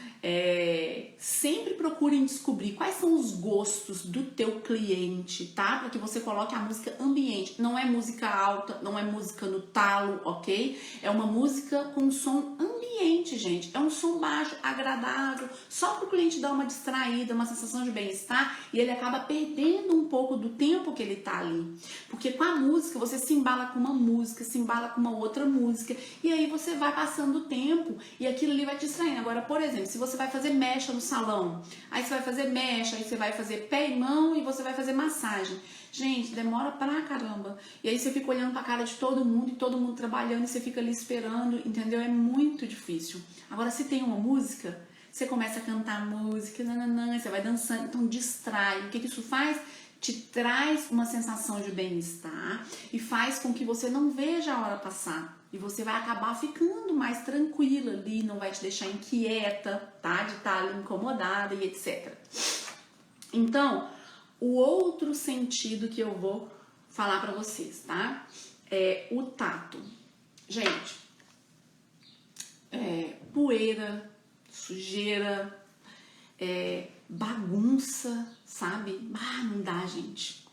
sempre procurem descobrir quais são os gostos do teu cliente, tá? Para que você coloque a música ambiente. Não é música alta, não é música no talo, ok? É uma música com som ambiente, gente. É um som baixo, agradável, só para o cliente dar uma distraída, uma sensação de bem-estar, e ele acaba perdendo um pouco do tempo que ele tá ali. Porque com a música, você se embala com uma música, se embala com uma outra música, e aí você vai passando o tempo e aquilo ali vai te distraindo. Agora, por exemplo, se você vai fazer mecha no salão, aí você vai fazer mecha, aí você vai fazer pé e mão e você vai fazer massagem. Gente, demora pra caramba. E aí você fica olhando pra cara de todo mundo e todo mundo trabalhando e você fica ali esperando, entendeu? É muito difícil. Agora, se tem uma música, você começa a cantar música, nananã, você vai dançando, então distrai. O que isso faz? Te traz uma sensação de bem-estar e faz com que você não veja a hora passar. E você vai acabar ficando mais tranquila ali, não vai te deixar inquieta, tá? De estar ali incomodada e etc. Então, o outro sentido que eu vou falar pra vocês, tá? É o tato. Gente, poeira, sujeira, bagunça, sabe? Não dá, gente.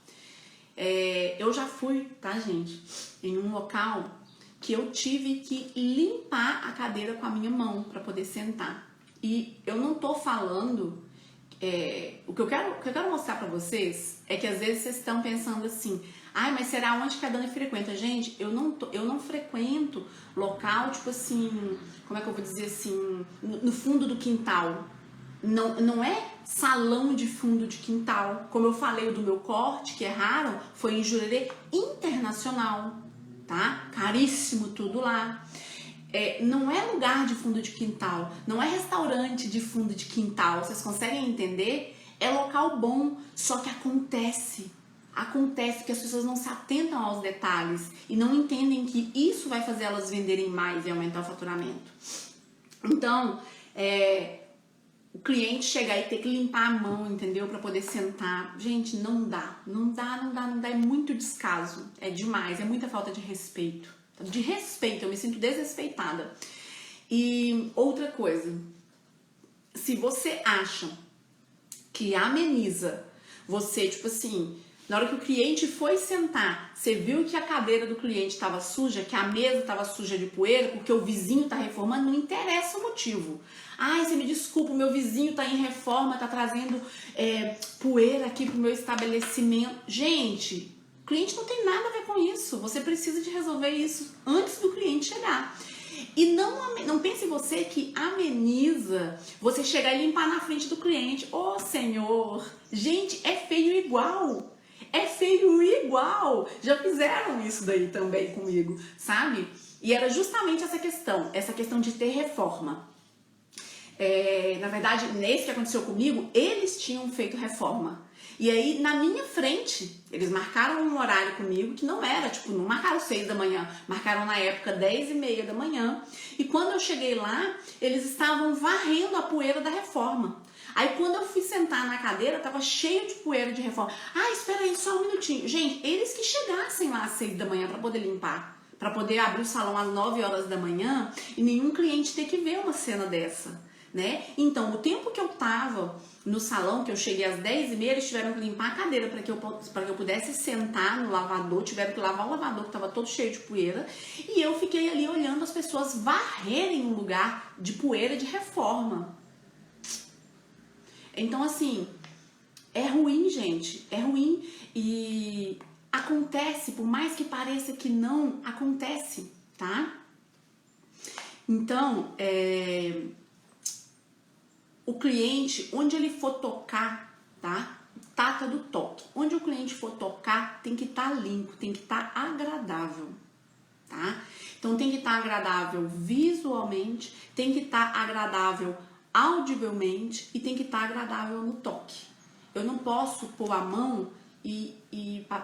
Eu já fui, tá, gente? Em um local que eu tive que limpar a cadeira com a minha mão para poder sentar. E eu não tô falando... o que eu quero mostrar para vocês é que às vezes vocês estão pensando assim, ai, mas será onde que a Dani frequenta? Gente, eu não frequento local, tipo assim, como é que eu vou dizer assim, no fundo do quintal. Não é salão de fundo de quintal. Como eu falei, o do meu corte, que é raro, foi em Jurerê Internacional, tá? Caríssimo tudo lá. Não é lugar de fundo de quintal, não é restaurante de fundo de quintal, vocês conseguem entender? É local bom, só que acontece que as pessoas não se atentam aos detalhes e não entendem que isso vai fazer elas venderem mais e aumentar o faturamento. Então, o cliente chegar e ter que limpar a mão, entendeu? Pra poder sentar. Gente, não dá, é muito descaso, é demais, é muita falta de respeito. De respeito, eu me sinto desrespeitada. E outra coisa, se você acha que ameniza você, tipo assim, na hora que o cliente foi sentar, você viu que a cadeira do cliente estava suja, que a mesa estava suja de poeira, porque o vizinho tá reformando, não interessa o motivo. Ai, você me desculpa, o meu vizinho tá em reforma, tá trazendo poeira aqui pro meu estabelecimento. Gente, o cliente não tem nada a ver com isso. Você precisa de resolver isso antes do cliente chegar. E não pense você que ameniza você chegar e limpar na frente do cliente. Ô, Senhor! Gente, é feio igual. É feio igual. Já fizeram isso daí também comigo, sabe? E era justamente essa questão de ter reforma. Na verdade, nesse que aconteceu comigo, eles tinham feito reforma. E aí, na minha frente, eles marcaram um horário comigo que não era, tipo, não marcaram 6 da manhã, marcaram na época 10h30 da manhã. E quando eu cheguei lá, eles estavam varrendo a poeira da reforma. Aí quando eu fui sentar na cadeira, tava cheio de poeira de reforma. Ah, espera aí só um minutinho. Gente, eles que chegassem lá às 6 da manhã para poder limpar, para poder abrir o salão às 9 horas da manhã e nenhum cliente ter que ver uma cena dessa, né? Então, o tempo que eu tava no salão, que eu cheguei às 10h30, eles tiveram que limpar a cadeira para que eu pudesse sentar no lavador, tiveram que lavar o lavador que tava todo cheio de poeira, e eu fiquei ali olhando as pessoas varrerem um lugar de poeira de reforma. Então, assim, é ruim, gente, é ruim e acontece, por mais que pareça que não, acontece, tá? Então, o cliente, onde ele for tocar, tá? Tato do toque. Onde o cliente for tocar, tem que estar limpo, tem que estar agradável, tá? Então, tem que estar agradável visualmente, tem que estar agradável audivelmente e tem que estar agradável no toque. Eu não posso pôr a mão e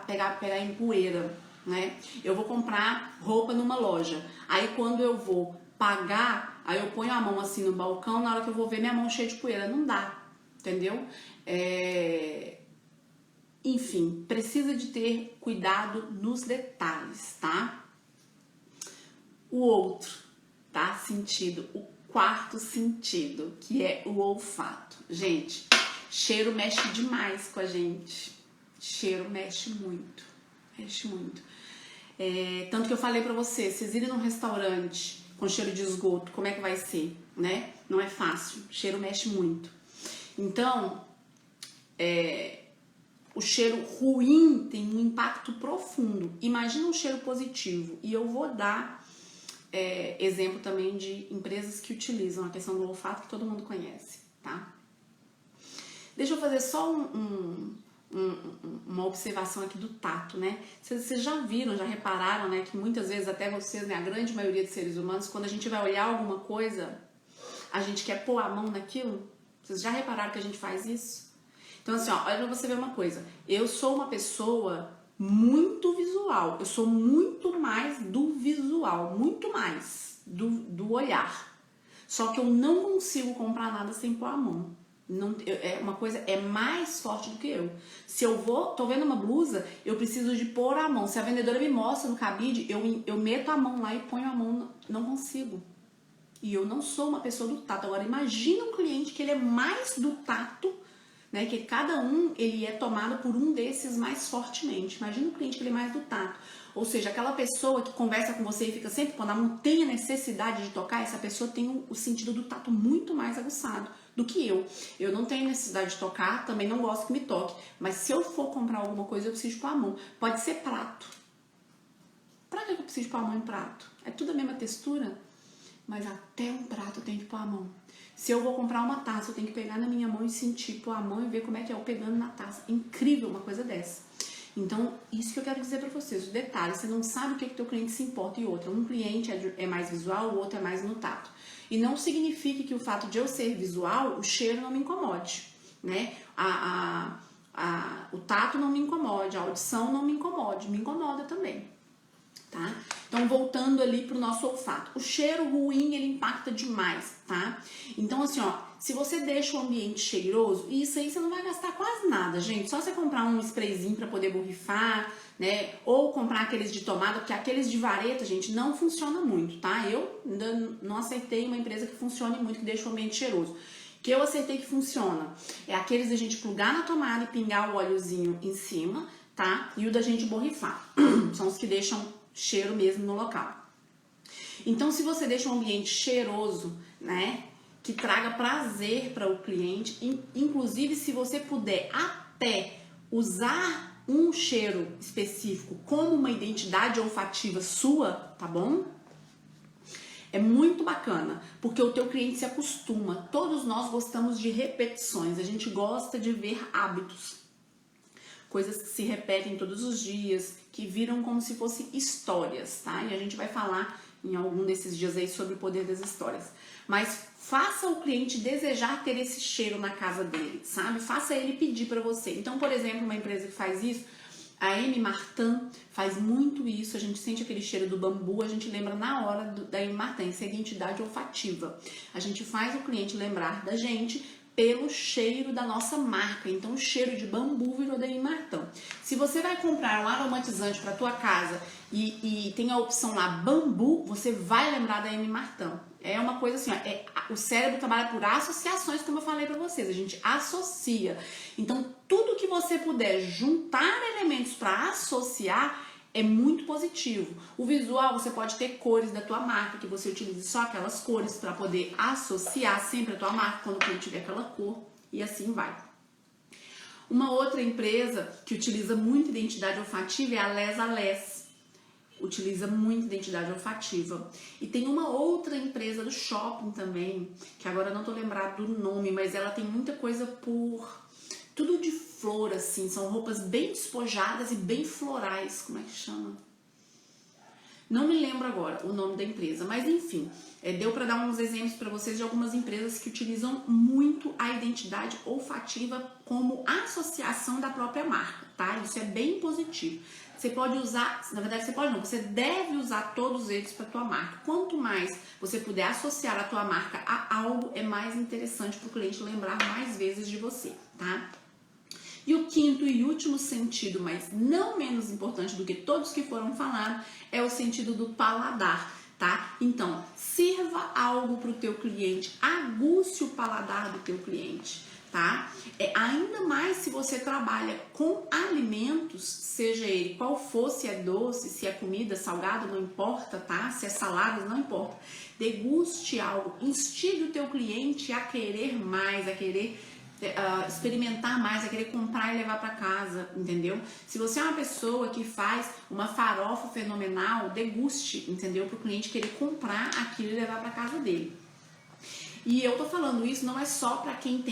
pegar em poeira, né? Eu vou comprar roupa numa loja, aí quando eu vou pagar, aí eu ponho a mão assim no balcão, na hora que eu vou ver minha mão cheia de poeira, não dá, entendeu? Enfim, precisa de ter cuidado nos detalhes, tá? O outro, tá? Sentido, o quarto sentido, que é o olfato. Gente, cheiro mexe demais com a gente. Cheiro mexe muito, mexe muito. Tanto que eu falei pra vocês irem num restaurante com cheiro de esgoto, como é que vai ser, né? Não é fácil, cheiro mexe muito. Então, o cheiro ruim tem um impacto profundo. Imagina um cheiro positivo. E eu vou dar exemplo também de empresas que utilizam a questão do olfato, que todo mundo conhece, tá? Deixa eu fazer só uma observação aqui do tato, né? Vocês já viram, já repararam, né, que muitas vezes, até vocês, né, a grande maioria dos seres humanos, quando a gente vai olhar alguma coisa, a gente quer pôr a mão naquilo? Vocês já repararam que a gente faz isso? Então, assim, ó, olha pra você ver uma coisa. Eu sou uma pessoa muito visual. Eu sou muito mais do visual, muito mais do olhar. Só que eu não consigo comprar nada sem pôr a mão. Não, uma coisa é mais forte do que eu. Se eu tô vendo uma blusa, eu preciso de pôr a mão. Se a vendedora me mostra no cabide, eu meto a mão lá e ponho a mão. Não consigo. E eu não sou uma pessoa do tato. Agora, imagina um cliente que ele é mais do tato, né? Que cada um ele é tomado por um desses mais fortemente. Imagina um cliente que ele é mais do tato. Ou seja, aquela pessoa que conversa com você e fica sempre, quando ela não tem a necessidade de tocar, essa pessoa tem o sentido do tato muito mais aguçado do que eu. Eu não tenho necessidade de tocar, também não gosto que me toque. Mas se eu for comprar alguma coisa, eu preciso pôr a mão. Pode ser prato. Pra que eu preciso pôr a mão em prato? É tudo a mesma textura, mas até um prato eu tenho que pôr a mão. Se eu vou comprar uma taça, eu tenho que pegar na minha mão e sentir, pôr a mão e ver como é que é eu pegando na taça. Incrível uma coisa dessa. Então, isso que eu quero dizer pra vocês, o detalhe, você não sabe o que teu cliente se importa e outro. Um cliente é mais visual, o outro é mais no tato. E não significa que o fato de eu ser visual, o cheiro não me incomode, né? O tato não me incomode, a audição não me incomode, me incomoda também, tá? Então, voltando ali pro nosso olfato. O cheiro ruim, ele impacta demais, tá? Então, assim, ó, se você deixa o ambiente cheiroso, isso aí você não vai gastar quase nada, gente. Só você comprar um sprayzinho pra poder borrifar, né? Ou comprar aqueles de tomada, porque aqueles de vareta, gente, não funciona muito, tá? Eu ainda não acertei uma empresa que funcione muito, que deixa o ambiente cheiroso. Que eu acertei que funciona é aqueles da gente plugar na tomada e pingar o óleozinho em cima, tá? E o da gente borrifar. São os que deixam cheiro mesmo no local. Então, se você deixa um ambiente cheiroso, né, que traga prazer para o cliente, inclusive se você puder até usar um cheiro específico como uma identidade olfativa sua, tá bom? É muito bacana, porque o teu cliente se acostuma. Todos nós gostamos de repetições, a gente gosta de ver hábitos. coisas que se repetem todos os dias, que viram como se fossem histórias, tá? E a gente vai falar em algum desses dias aí sobre o poder das histórias. Mas faça o cliente desejar ter esse cheiro na casa dele, sabe? Faça ele pedir para você. Então, por exemplo, uma empresa que faz isso, a M. Martin faz muito isso, a gente sente aquele cheiro do bambu, a gente lembra na hora da M. Martin, isso é identidade olfativa. A gente faz o cliente lembrar da gente pelo cheiro da nossa marca. Então, o cheiro de bambu virou da M. Martin. Se você vai comprar um aromatizante para tua casa e tem a opção lá bambu, você vai lembrar da M. Martin. É uma coisa assim, ó, o cérebro trabalha por associações, como eu falei pra vocês, a gente associa. Então, tudo que você puder juntar elementos para associar é muito positivo. O visual, você pode ter cores da tua marca, que você utilize só aquelas cores para poder associar sempre a tua marca quando o cliente tiver aquela cor, e assim vai. Uma outra empresa que utiliza muito identidade olfativa é a Les Alès. Utiliza muito identidade olfativa. E tem uma outra empresa do shopping também, que agora eu não tô lembrada do nome, mas ela tem muita coisa por... tudo de flor, assim, são roupas bem despojadas e bem florais, como é que chama? Não me lembro agora o nome da empresa, mas enfim, deu para dar uns exemplos para vocês de algumas empresas que utilizam muito a identidade olfativa como associação da própria marca, tá? Isso é bem positivo. Você pode usar, na verdade você pode não, você deve usar todos eles para a tua marca. Quanto mais você puder associar a tua marca a algo, é mais interessante para o cliente lembrar mais vezes de você, tá? E o quinto e último sentido, mas não menos importante do que todos que foram falados, é o sentido do paladar, tá? Então, sirva algo para o teu cliente, aguce o paladar do teu cliente, tá? Ainda mais se você trabalha com alimentos, seja ele qual for, se é doce, se é comida, salgado, não importa, tá? Se é salada, não importa. Deguste algo, instigue o teu cliente a querer mais, a querer experimentar mais, a querer comprar e levar para casa, entendeu? Se você é uma pessoa que faz uma farofa fenomenal, deguste, entendeu? Para o cliente querer comprar aquilo e levar para casa dele. E eu tô falando isso não é só para quem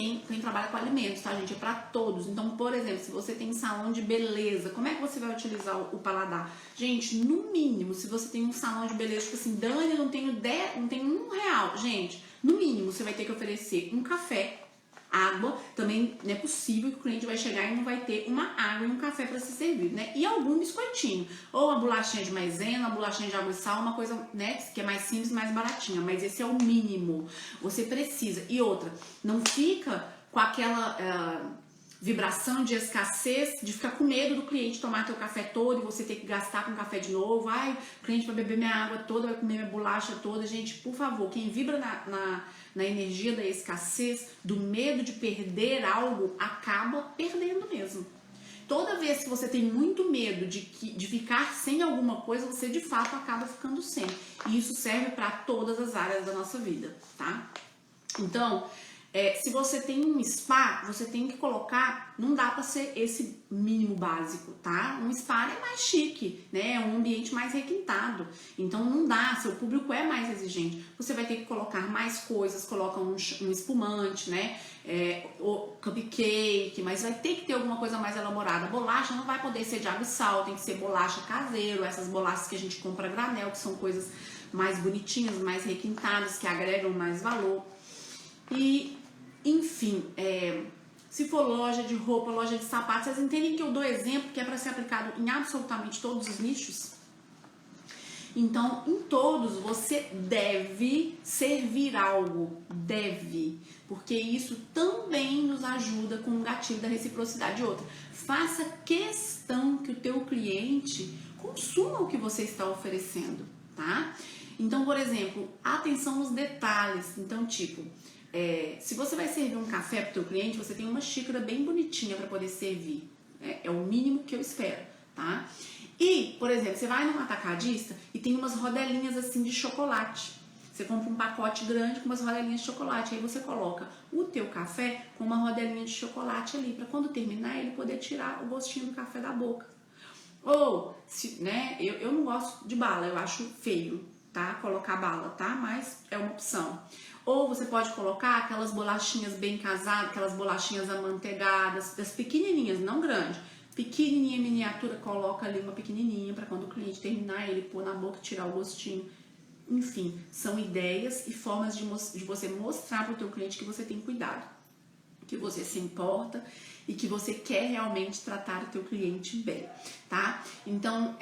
trabalha com alimentos, tá, gente? É para todos. Então, por exemplo, se você tem um salão de beleza, como é que você vai utilizar o paladar? Gente, no mínimo, se você tem um salão de beleza, tipo assim, Dani, eu não tenho R$1, gente, no mínimo você vai ter que oferecer um café, água, também não é possível que o cliente vai chegar e não vai ter uma água e um café para ser servido, né? E algum biscoitinho, ou uma bolachinha de maisena, uma bolachinha de água e sal, uma coisa, né, que é mais simples, mais baratinha, mas esse é o mínimo, você precisa. E outra, não fica com aquela vibração de escassez, de ficar com medo do cliente tomar teu café todo e você ter que gastar com café de novo. Ai, o cliente vai beber minha água toda, vai comer minha bolacha toda. Gente, por favor, quem vibra na energia da escassez, do medo de perder algo, acaba perdendo mesmo. Toda vez que você tem muito medo de ficar sem alguma coisa, você de fato acaba ficando sem. E isso serve para todas as áreas da nossa vida, tá? Então, se você tem um spa, você tem que colocar, não dá para ser esse mínimo básico, tá? Um spa é mais chique, né? É um ambiente mais requintado. Então não dá, seu público é mais exigente. Você vai ter que colocar mais coisas, coloca um espumante, né? O cupcake, mas vai ter que ter alguma coisa mais elaborada. Bolacha não vai poder ser de água e sal, tem que ser bolacha caseiro, essas bolachas que a gente compra a granel, que são coisas mais bonitinhas, mais requintadas, que agregam mais valor. E, enfim, se for loja de roupa, loja de sapatos, vocês entendem que eu dou exemplo que é para ser aplicado em absolutamente todos os nichos? Então, em todos, você deve servir algo, deve, porque isso também nos ajuda com o gatilho da reciprocidade. Outra, faça questão que o teu cliente consuma o que você está oferecendo, tá? Então, por exemplo, atenção nos detalhes. Então, tipo, se você vai servir um café para o teu cliente, você tem uma xícara bem bonitinha para poder servir. É o mínimo que eu espero, tá? E, por exemplo, você vai num atacadista e tem umas rodelinhas assim de chocolate. Você compra um pacote grande com umas rodelinhas de chocolate. Aí você coloca o teu café com uma rodelinha de chocolate ali, para quando terminar ele poder tirar o gostinho do café da boca. Ou, né, eu não gosto de bala, eu acho feio, tá? Colocar bala, tá? Mas é uma opção. Ou você pode colocar aquelas bolachinhas bem casadas, aquelas bolachinhas amanteigadas, das pequenininhas, não grandes, pequenininha, miniatura, coloca ali uma pequenininha para quando o cliente terminar, ele pôr na boca e tirar o gostinho. Enfim, são ideias e formas de você mostrar para o teu cliente que você tem cuidado, que você se importa e que você quer realmente tratar o teu cliente bem, tá? Então,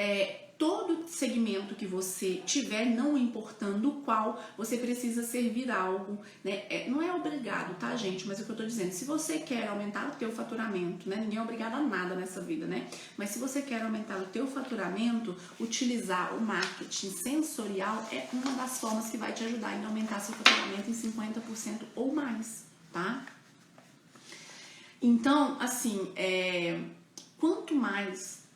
todo segmento que você tiver, não importando o qual, você precisa servir algo, né? Não é obrigado, tá, gente? Mas é o que eu tô dizendo, se você quer aumentar o teu faturamento, né? Ninguém é obrigado a nada nessa vida, né? Mas se você quer aumentar o teu faturamento, utilizar o marketing sensorial é uma das formas que vai te ajudar em aumentar seu faturamento em 50% ou mais, tá? Então, assim, quanto mais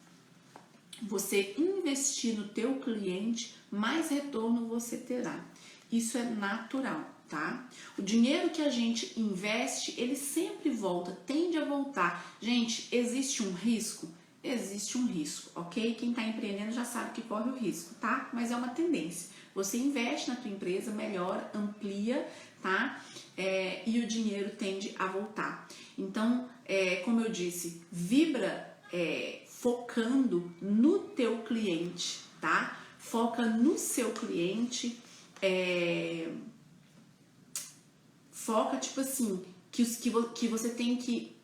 você investir no teu cliente, mais retorno você terá. Isso é natural, tá? O dinheiro que a gente investe, ele sempre volta, tende a voltar. Gente, existe um risco? Existe um risco, ok? Quem tá empreendendo já sabe que corre o risco, tá? Mas é uma tendência. Você investe na tua empresa, melhora, amplia, tá? E o dinheiro tende a voltar. Então, como eu disse, vibra focando no teu cliente, tá? Foca no seu cliente, foca, tipo assim, que você tem que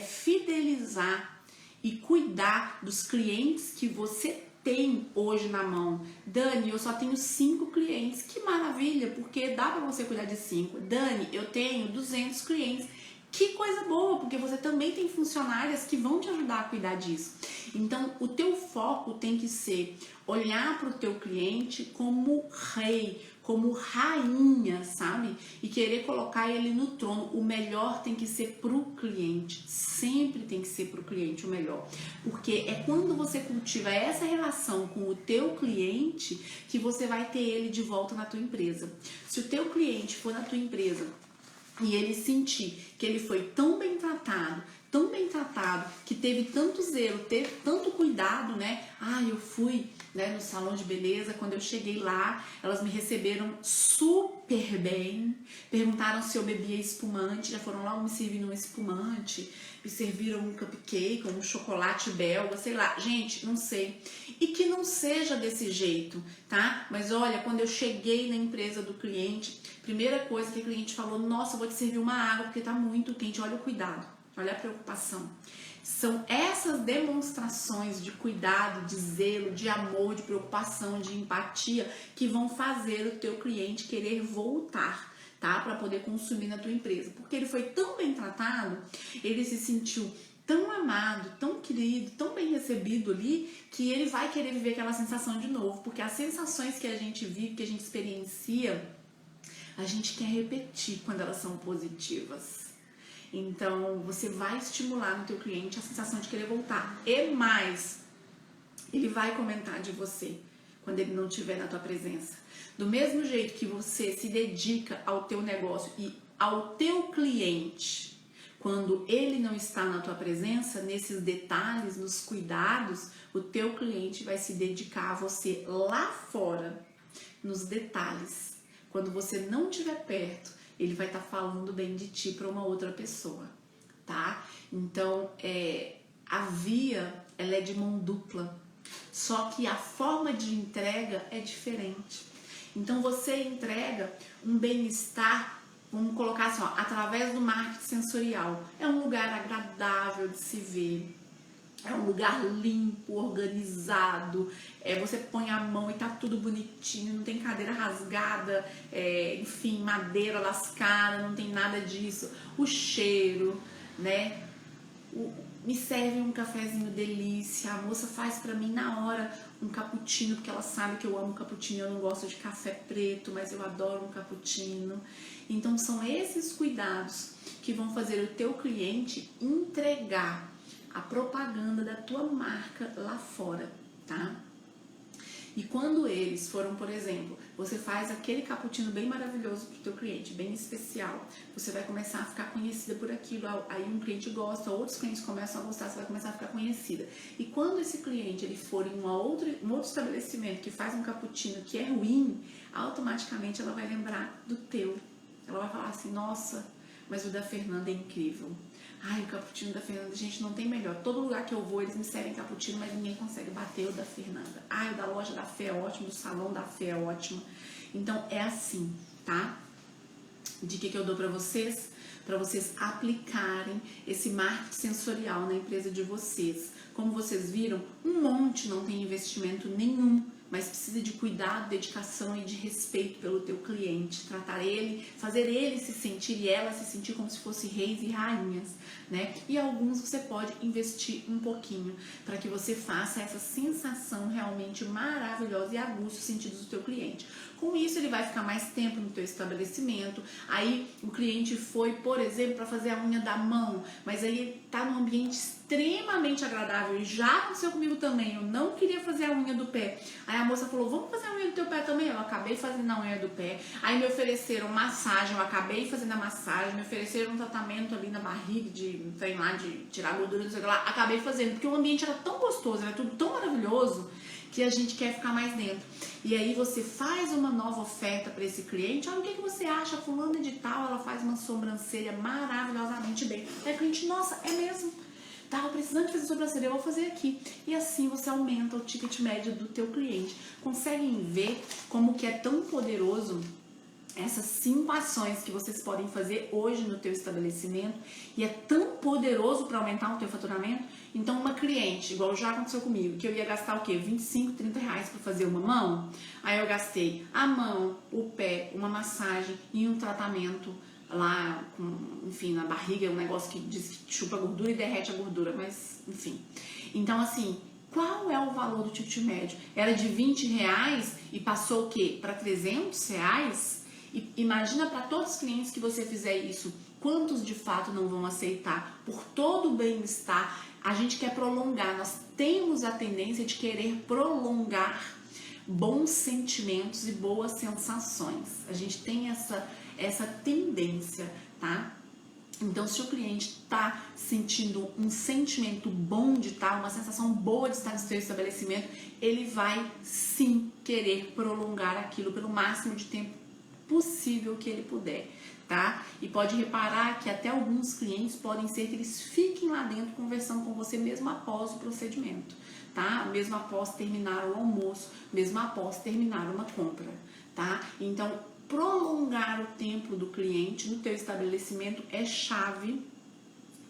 fidelizar e cuidar dos clientes que você tem hoje na mão. Dani, eu só tenho 5 clientes. Que maravilha, porque dá pra você cuidar de 5. Dani, eu tenho 200 clientes. Que coisa boa, porque você também tem funcionárias que vão te ajudar a cuidar disso. Então, o teu foco tem que ser olhar para o teu cliente como rei, como rainha, sabe? E querer colocar ele no trono. O melhor tem que ser pro cliente. Sempre tem que ser pro cliente o melhor. Porque é quando você cultiva essa relação com o teu cliente que você vai ter ele de volta na tua empresa. Se o teu cliente for na tua empresa e ele sentir que ele foi tão bem tratado, que teve tanto zelo, teve tanto cuidado, né? Eu fui, né, no salão de beleza, quando eu cheguei lá, elas me receberam super bem, perguntaram se eu bebia espumante, já foram lá me servindo um espumante, me serviram um cupcake, um chocolate belga, sei lá, gente, não sei. E que não seja desse jeito, tá? Mas olha, quando eu cheguei na empresa do cliente, primeira coisa que o cliente falou, nossa, eu vou te servir uma água porque tá muito quente, olha o cuidado, olha a preocupação. São essas demonstrações de cuidado, de zelo, de amor, de preocupação, de empatia que vão fazer o teu cliente querer voltar, tá? Para poder consumir na tua empresa. Porque ele foi tão bem tratado, ele se sentiu tão amado, tão querido, tão bem recebido ali, que ele vai querer viver aquela sensação de novo. Porque as sensações que a gente vive, que a gente experiencia, a gente quer repetir quando elas são positivas. Então, você vai estimular no teu cliente a sensação de querer voltar. E mais, ele vai comentar de você quando ele não estiver na tua presença. Do mesmo jeito que você se dedica ao teu negócio e ao teu cliente, quando ele não está na tua presença, nesses detalhes, nos cuidados, o teu cliente vai se dedicar a você lá fora, nos detalhes. Quando você não estiver perto, ele vai estar falando bem de ti para uma outra pessoa, tá? Então, a via, ela é de mão dupla, só que a forma de entrega é diferente. Então, você entrega um bem-estar, vamos colocar assim, ó, através do marketing sensorial. É um lugar agradável de se ver. É um lugar limpo, organizado, você põe a mão e tá tudo bonitinho, não tem cadeira rasgada, enfim, madeira lascada, não tem nada disso. O cheiro, né? Me serve um cafezinho delícia, a moça faz pra mim na hora um cappuccino, porque ela sabe que eu amo cappuccino, eu não gosto de café preto, mas eu adoro um cappuccino. Então são esses cuidados que vão fazer o teu cliente entregar a propaganda da tua marca lá fora, tá? E quando eles foram, por exemplo, você faz aquele cappuccino bem maravilhoso pro teu cliente, bem especial, você vai começar a ficar conhecida por aquilo, aí um cliente gosta, outros clientes começam a gostar, você vai começar a ficar conhecida. E quando esse cliente ele for em um outro estabelecimento que faz um cappuccino que é ruim, automaticamente ela vai lembrar do teu. Ela vai falar assim, nossa, mas o da Fernanda é incrível. Ai, o cappuccino da Fernanda, gente, não tem melhor. Todo lugar que eu vou, eles me servem cappuccino, mas ninguém consegue bater o da Fernanda. Ai, o da loja da Fé é ótimo, do salão da Fé é ótimo. Então, é assim, tá? Dica que eu dou pra vocês aplicarem esse marketing sensorial na empresa de vocês. Como vocês viram, um monte não tem investimento nenhum, mas precisa de cuidado, dedicação e de respeito pelo teu cliente, tratar ele, fazer ele se sentir e ela se sentir como se fossem reis e rainhas, né? E alguns você pode investir um pouquinho para que você faça essa sensação realmente maravilhosa e aguça os sentidos do teu cliente. Com isso, ele vai ficar mais tempo no teu estabelecimento. Aí, o cliente foi, por exemplo, para fazer a unha da mão, mas aí ele tá num ambiente extremamente agradável. E já aconteceu comigo também. Eu não queria fazer a unha do pé. Aí a moça falou, vamos fazer a unha do teu pé também? Eu acabei fazendo a unha do pé. Aí me ofereceram massagem, eu acabei fazendo a massagem. Me ofereceram um tratamento ali na barriga, de tirar gordura, não sei o que lá. Acabei fazendo, porque o ambiente era tão gostoso, era tudo tão maravilhoso, que a gente quer ficar mais dentro. E aí você faz uma nova oferta para esse cliente. Olha, o que você acha? Fulana de tal, ela faz uma sobrancelha maravilhosamente bem. Aí o cliente, nossa, é mesmo? Tava precisando de fazer sobrancelha, eu vou fazer aqui. E assim você aumenta o ticket médio do teu cliente. Conseguem ver como que é tão poderoso essas 5 ações que vocês podem fazer hoje no teu estabelecimento e é tão poderoso para aumentar o teu faturamento? Então, uma cliente, igual já aconteceu comigo, que eu ia gastar o quê? 25, 30 reais para fazer uma mão? Aí eu gastei a mão, o pé, uma massagem e um tratamento lá, enfim, na barriga, um negócio que diz que chupa a gordura e derrete a gordura, mas enfim. Então, assim, qual é o valor do ticket médio? Era de 20 reais e passou o quê? Para 300 reais? E imagina para todos os clientes que você fizer isso, quantos de fato não vão aceitar? Por todo o bem-estar, a gente quer prolongar, nós temos a tendência de querer prolongar bons sentimentos e boas sensações. A gente tem essa tendência, tá? Então, se o cliente está sentindo um sentimento bom de estar, uma sensação boa de estar no seu estabelecimento, ele vai sim querer prolongar aquilo pelo máximo de tempo possível que ele puder, tá? E pode reparar que até alguns clientes podem ser que eles fiquem lá dentro conversando com você mesmo após o procedimento, tá? Mesmo após terminar o almoço, mesmo após terminar uma compra, tá? Então, prolongar o tempo do cliente no teu estabelecimento é chave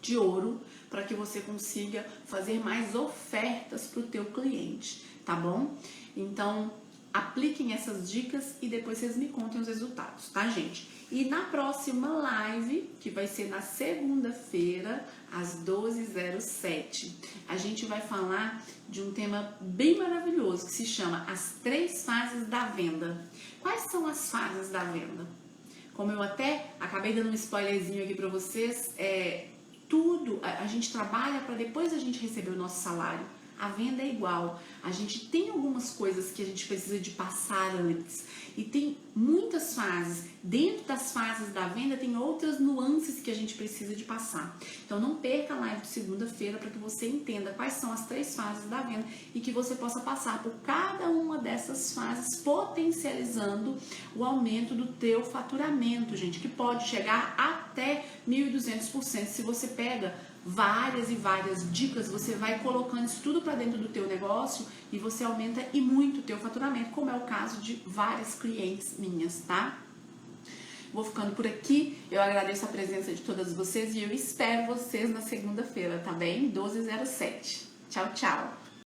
de ouro para que você consiga fazer mais ofertas para o teu cliente, tá bom? Então, apliquem essas dicas e depois vocês me contem os resultados, tá, gente? E na próxima live, que vai ser na segunda-feira, às 12h07, a gente vai falar de um tema bem maravilhoso que se chama As 3 Fases da Venda. Quais são as fases da venda? Como eu até acabei dando um spoilerzinho aqui para vocês, a gente trabalha para depois a gente receber o nosso salário. A venda é igual, a gente tem algumas coisas que a gente precisa de passar antes e tem muitas fases. Dentro das fases da venda tem outras nuances que a gente precisa de passar. Então não perca a live de segunda-feira para que você entenda quais são as 3 fases da venda e que você possa passar por cada uma dessas fases, potencializando o aumento do teu faturamento, gente, que pode chegar até 1.200%. Se você pega várias e várias dicas, você vai colocando isso tudo para dentro do teu negócio e você aumenta e muito o teu faturamento, como é o caso de várias clientes minhas, tá? Vou ficando por aqui, eu agradeço a presença de todas vocês e eu espero vocês na segunda-feira, tá bem? 12h07. Tchau, tchau!